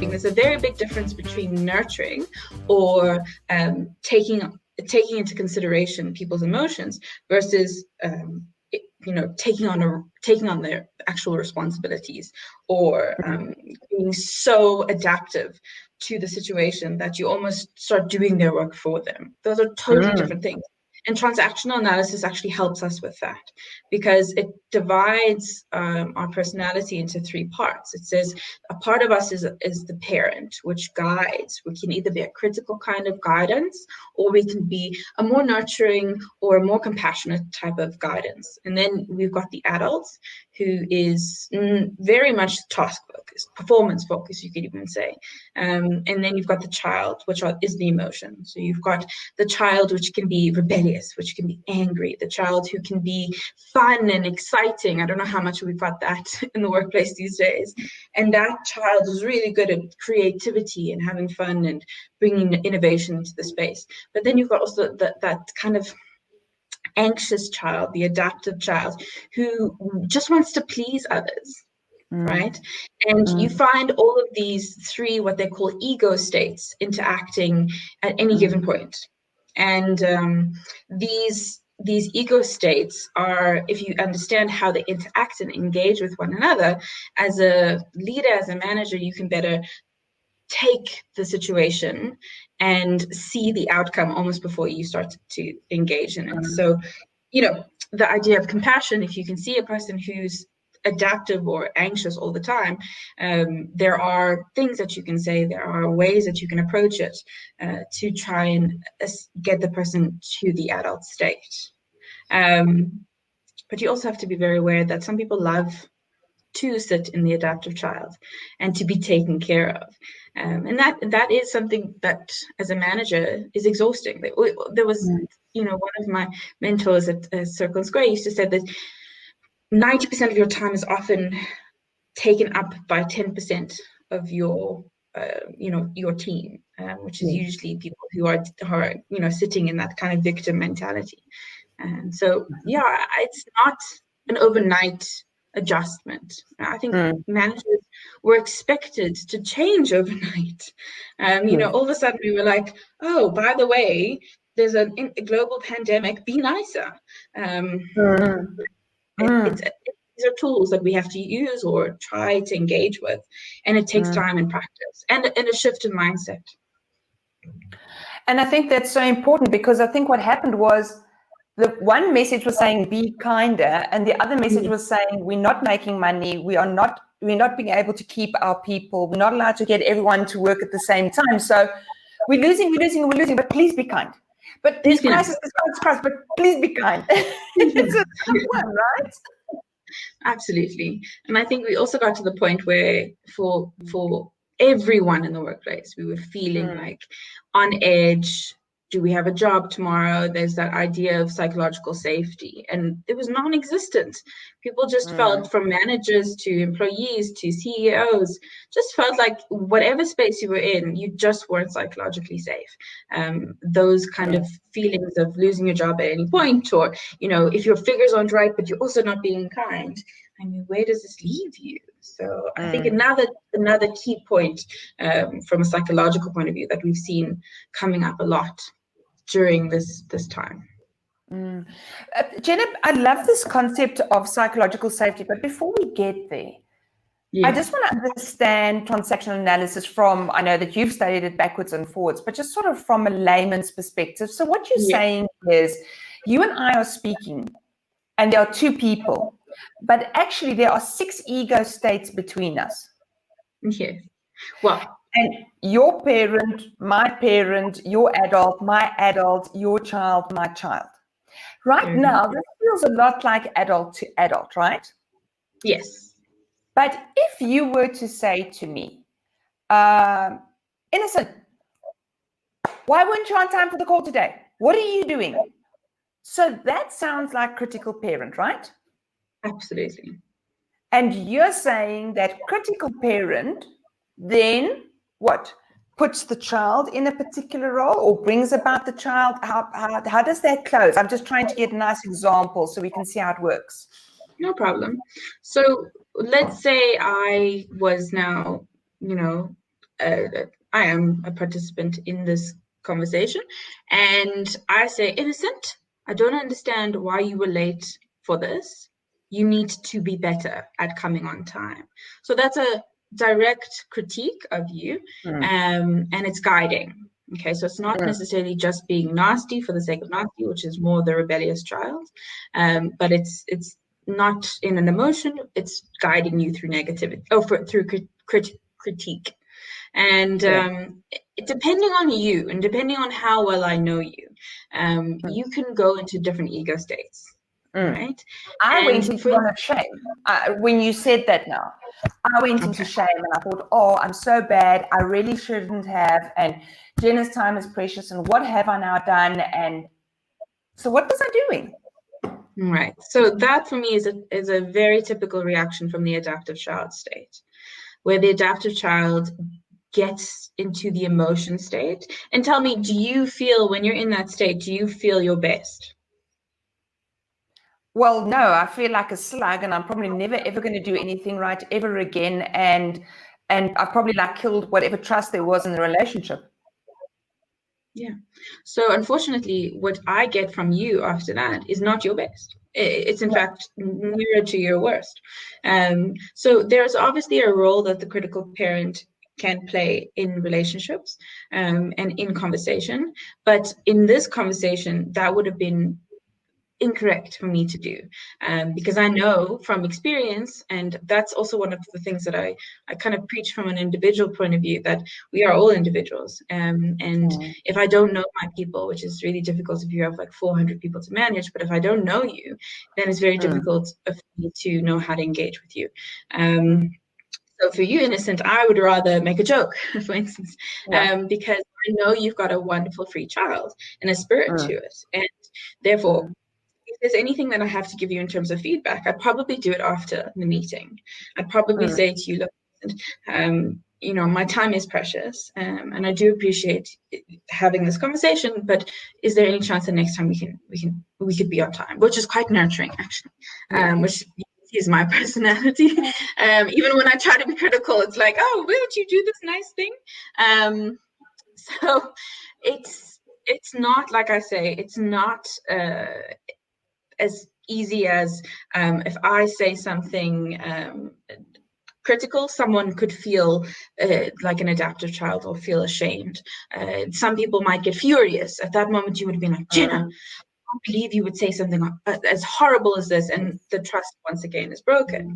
developing, there's a very big difference between nurturing or taking into consideration people's emotions versus taking on their actual responsibilities, or being so adaptive to the situation that you almost start doing their work for them. Those are totally different things. And transactional analysis actually helps us with that, because it divides our personality into 3 parts. It says a part of us is the parent, which guides. We can either be a critical kind of guidance, or we can be a more nurturing or a more compassionate type of guidance. And then we've got the adults, who is very much task focused, performance focused, you could even say. And then you've got the child, which is the emotion. So you've got the child, which can be rebellious, which can be angry, the child who can be fun and exciting. I don't know how much we've got that in the workplace these days. And that child is really good at creativity and having fun and bringing innovation into the space. But then you've got also that kind of anxious child, the adaptive child, who just wants to please others, right? And you find all of these 3, what they call ego states, interacting at any given point. And these ego states are, if you understand how they interact and engage with one another, as a leader, as a manager, you can better take the situation and see the outcome almost before you start to engage in it. So, the idea of compassion, if you can see a person who's adaptive or anxious all the time, there are things that you can say, there are ways that you can approach it to try and get the person to the adult state. But you also have to be very aware that some people love to sit in the adaptive child and to be taken care of. And that is something that, as a manager, is exhausting. There was, one of my mentors at Circle Square used to say that 90% of your time is often taken up by 10% of your team, which is usually people who are sitting in that kind of victim mentality. And so, it's not an overnight adjustment. I think managers were expected to change overnight. All of a sudden we were like, oh, by the way, there's a global pandemic, be nicer. These are tools that we have to use or try to engage with, and it takes time and practice and a shift in mindset. And I think that's so important, because I think what happened was the one message was saying be kinder, and the other message was saying we're not making money, we're not being able to keep our people, we're not allowed to get everyone to work at the same time, so we're losing, but please be kind. But this crisis, but please be kind. It's a tough one, right? Absolutely. And I think we also got to the point where for everyone in the workplace, we were feeling like on edge. Do we have a job tomorrow? There's that idea of psychological safety, and it was non-existent. People just felt, from managers to employees to CEOs, just felt like whatever space you were in, you just weren't psychologically safe. Those kind of feelings of losing your job at any point, or, if your figures aren't right, but you're also not being kind. I mean, where does this leave you? So I think another key point from a psychological point of view that we've seen coming up a lot during this time. Jenna, I love this concept of psychological safety, but before we get there, I just want to understand transactional analysis from, I know that you've studied it backwards and forwards, but just sort of from a layman's perspective. So what you're saying is, you and I are speaking, and there are 2 people, but actually there are 6 ego states between us. Yes. Well, and your parent, my parent, your adult, my adult, your child, my child. Right now, this feels a lot like adult to adult, right? Yes. But if you were to say to me, Innocent, why weren't you on time for the call today? What are you doing? So that sounds like critical parent, right? Absolutely. And you're saying that critical parent then what? Puts the child in a particular role, or brings about the child? How does that close? I'm just trying to get a nice example so we can see how it works. No problem. So let's say I was now, I am a participant in this conversation, and I say, innocent, I don't understand why you were late for this. You need to be better at coming on time. So that's a direct critique of you, and it's guiding. Okay, so it's not necessarily just being nasty for the sake of nasty, which is more the rebellious child, but it's not in an emotion. It's guiding you through negativity, through critique. And depending on you, and depending on how well I know you, you can go into different ego states. Right. I went into one of shame when you said that. Now I went into shame, and I thought, oh, I'm so bad, I really shouldn't have, and Jenna's time is precious, and what have I now done? And so what was I doing? Right. So that for me is a very typical reaction from the adaptive child state, where the adaptive child gets into the emotion state. And tell me, do you feel, when you're in that state, do you feel your best? Well, no, I feel like a slug, and I'm probably never ever going to do anything right ever again. And I probably killed whatever trust there was in the relationship. Yeah. So unfortunately, what I get from you after that is not your best. It's in fact nearer to your worst. So there's obviously a role that the critical parent can play in relationships and in conversation. But in this conversation, that would have been incorrect for me to do, because I know from experience, and that's also one of the things that I kind of preach from an individual point of view, that we are all individuals, and if I don't know my people, which is really difficult if you have like 400 people to manage, but if I don't know you, then it's very difficult for me to know how to engage with you. So for you, innocent, I would rather make a joke, for instance, because I know you've got a wonderful free child and a spirit to it, and therefore if there's anything that I have to give you in terms of feedback, I'd probably do it after the meeting. I'd probably say to you, look, my time is precious, and I do appreciate having this conversation, but is there any chance that next time we could be on time? Which is quite nurturing, actually, which is my personality. Even when I try to be critical, it's like, oh, why don't you do this nice thing? So it's not, like I say, it's not as easy as if I say something critical, someone could feel like an adaptive child or feel ashamed. Some people might get furious. At that moment, you would have been like, Jenna, I can't believe you would say something as horrible as this, and the trust once again is broken.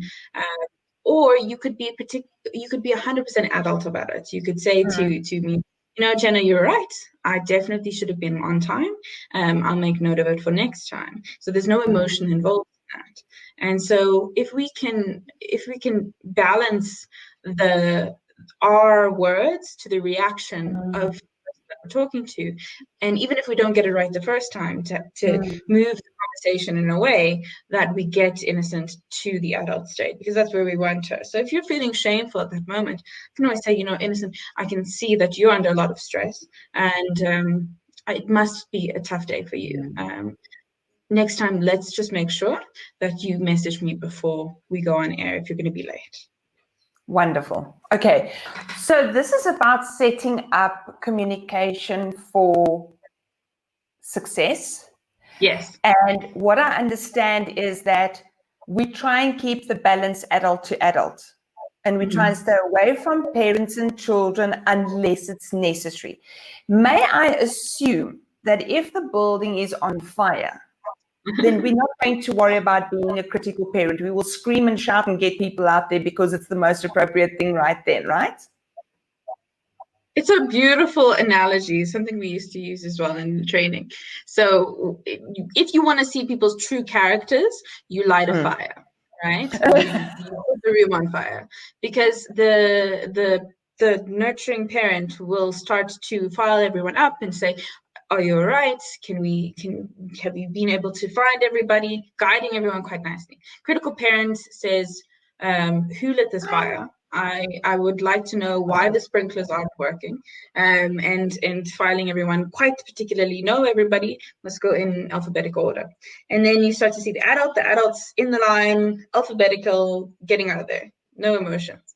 Or you could be 100% adult about it. You could say to me, Jenna, you're right. I definitely should have been on time. I'll make note of it for next time. So there's no emotion involved in that. And so if we can balance our words to the reaction of the person that we're talking to, and even if we don't get it right the first time, to move the conversation in a way that we get innocent to the adult state, because that's where we want her. So if you're feeling shameful at that moment, you can always say, innocent, I can see that you're under a lot of stress, and it must be a tough day for you. Next time, let's just make sure that you message me before we go on air if you're going to be late. Wonderful. Okay, so this is about setting up communication for success. Yes. And what I understand is that we try and keep the balance adult to adult. And we try and stay away from parents and children unless it's necessary. May I assume that if the building is on fire, then we're not going to worry about being a critical parent. We will scream and shout and get people out there because it's the most appropriate thing right then, right? It's a beautiful analogy, something we used to use as well in training. So if you want to see people's true characters, you light a fire, right? You put the room on fire, because the nurturing parent will start to file everyone up and say, are you all right? Have you been able to find everybody? Guiding everyone quite nicely. Critical parent says, who lit this fire? I would like to know why the sprinklers aren't working, and filing everyone quite particularly. No, everybody must go in alphabetical order. And then you start to see the adults in the line, alphabetical, getting out of there, no emotions.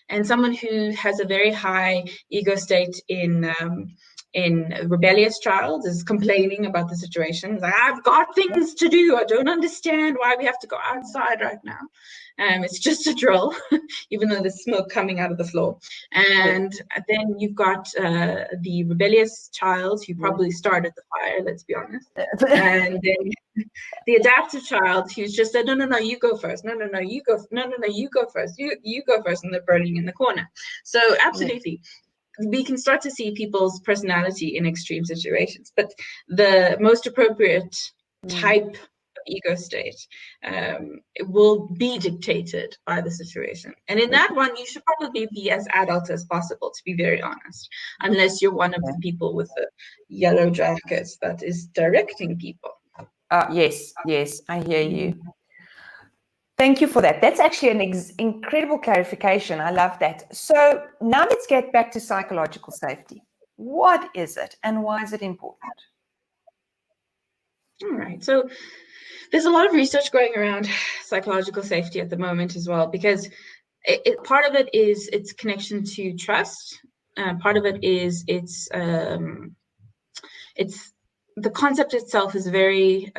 And someone who has a very high ego state in rebellious child is complaining about the situation. Like, I've got things to do. I don't understand why we have to go outside right now. It's just a drill, even though there's smoke coming out of the floor. And then you've got the rebellious child who probably started the fire, let's be honest. And then the adaptive child who's just said, no, you go first. No, you go. No, you go first. You go first, and they're burning in the corner. So absolutely. We can start to see people's personality in extreme situations, but the most appropriate type of ego state it will be dictated by the situation. And in that one, you should probably be as adult as possible, to be very honest, unless you're one of the people with the yellow jackets that is directing people. Yes, I hear you. Thank you for that. That's actually an incredible clarification. I love that. So now let's get back to psychological safety. What is it and why is it important? All right. So there's a lot of research going around psychological safety at the moment as well, because part of it is its connection to trust. Part of it is it's the concept itself is very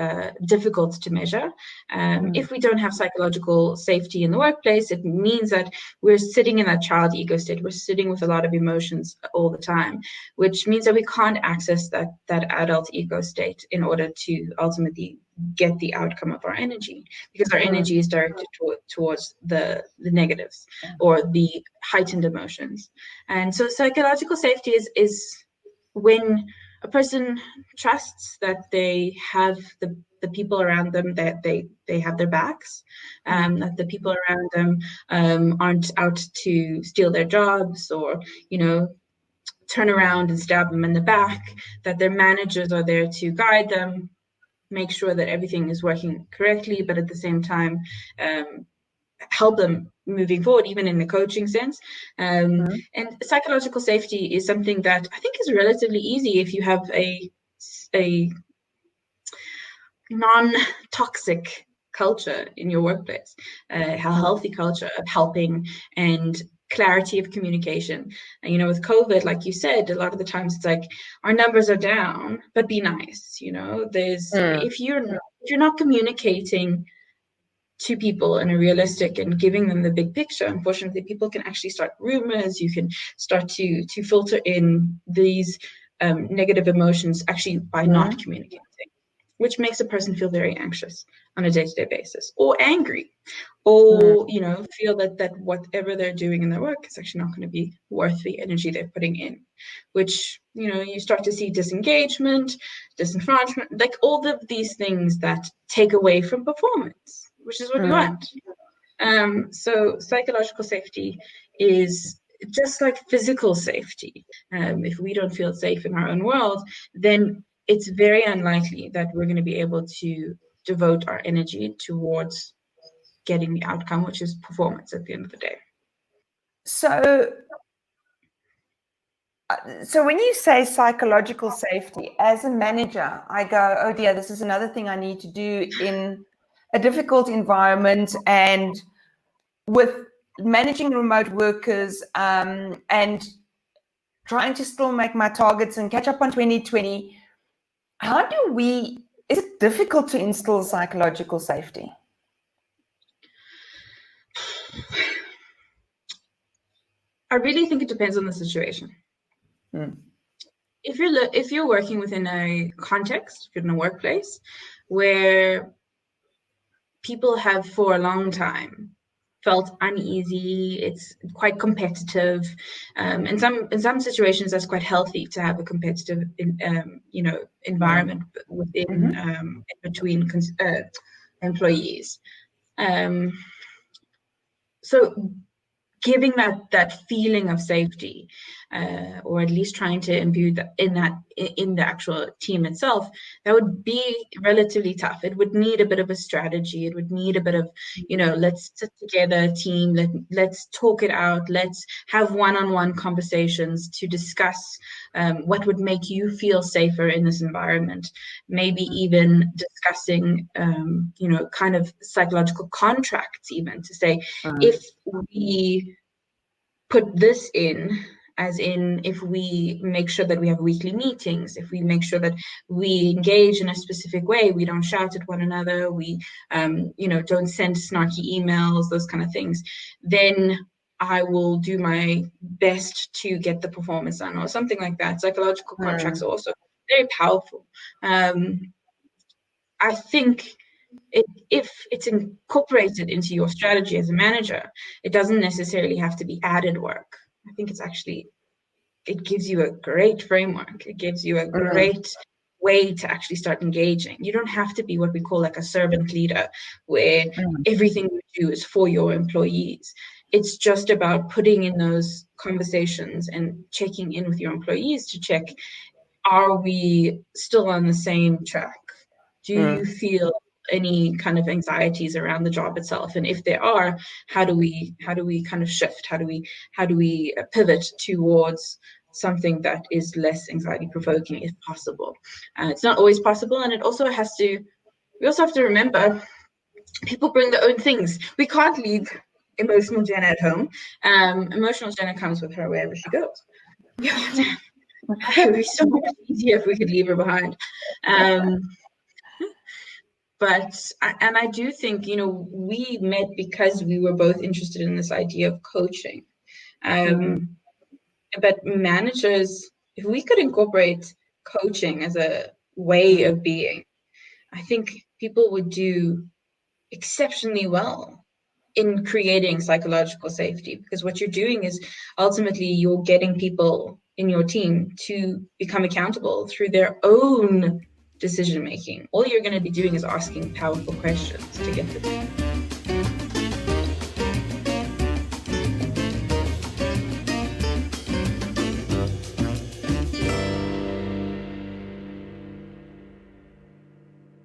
difficult to measure. If we don't have psychological safety in the workplace, it means that we're sitting in that child ego state. We're sitting with a lot of emotions all the time, which means that we can't access that adult ego state in order to ultimately get the outcome of our energy, because our energy is directed towards the negatives or the heightened emotions. And so psychological safety is when a person trusts that they have the people around them, that they have their backs, that the people around them aren't out to steal their jobs or, turn around and stab them in the back, that their managers are there to guide them, make sure that everything is working correctly, but at the same time, help them moving forward, even in the coaching sense. And psychological safety is something that I think is relatively easy if you have a non-toxic culture in your workplace, a healthy culture of helping and clarity of communication. And, with COVID, like you said, a lot of the times it's like our numbers are down, but be nice. There's if you're not communicating to people in a realistic and giving them the big picture, unfortunately, people can actually start rumors. You can start to filter in these negative emotions actually by not communicating, which makes a person feel very anxious on a day-to-day basis, or angry, or feel that whatever they're doing in their work is actually not going to be worth the energy they're putting in, which you start to see disengagement, disenfranchisement, like all of these things that take away from performance, which is what we want. So psychological safety is just like physical safety. If we don't feel safe in our own world, then it's very unlikely that we're going to be able to devote our energy towards getting the outcome, which is performance at the end of the day. So when you say psychological safety, as a manager, I go, oh dear, this is another thing I need to do in a difficult environment and with managing remote workers and trying to still make my targets and catch up on 2020. Is it difficult to instill psychological safety? I really think it depends on the situation. If you're working within a context, if you're in a workplace where people have for a long time felt uneasy, it's quite competitive. In some situations, that's quite healthy to have a competitive, environment within between employees. So giving that feeling of safety, or at least trying to imbue that in the actual team itself, that would be relatively tough. It would need a bit of a strategy. It would need a bit of, let's sit together, team. Let's talk it out. Let's have one-on-one conversations to discuss what would make you feel safer in this environment. Maybe even discussing, kind of psychological contracts, even to say, if we put this in, as in if we make sure that we have weekly meetings, if we make sure that we engage in a specific way, we don't shout at one another, we don't send snarky emails, those kind of things, then I will do my best to get the performance done, or something like that. Psychological contracts are also very powerful. I think if it's incorporated into your strategy as a manager, it doesn't necessarily have to be added work. I think it gives you a great framework. It gives you a great way to actually start engaging. You don't have to be what we call like a servant leader, where everything you do is for your employees. It's just about putting in those conversations and checking in with your employees to check, are we still on the same track? Do you feel any kind of anxieties around the job itself? And if there are, how do we kind of shift? How do we pivot towards something that is less anxiety provoking if possible? It's not always possible, and we also have to remember, people bring their own things. We can't leave emotional Jenna at home. Emotional Jenna comes with her wherever she goes. It would be so much easier if we could leave her behind. But I do think, we met because we were both interested in this idea of coaching. But managers, if we could incorporate coaching as a way of being, I think people would do exceptionally well in creating psychological safety, because what you're doing is ultimately you're getting people in your team to become accountable through their own decision making. All you're going to be doing is asking powerful questions to get to them.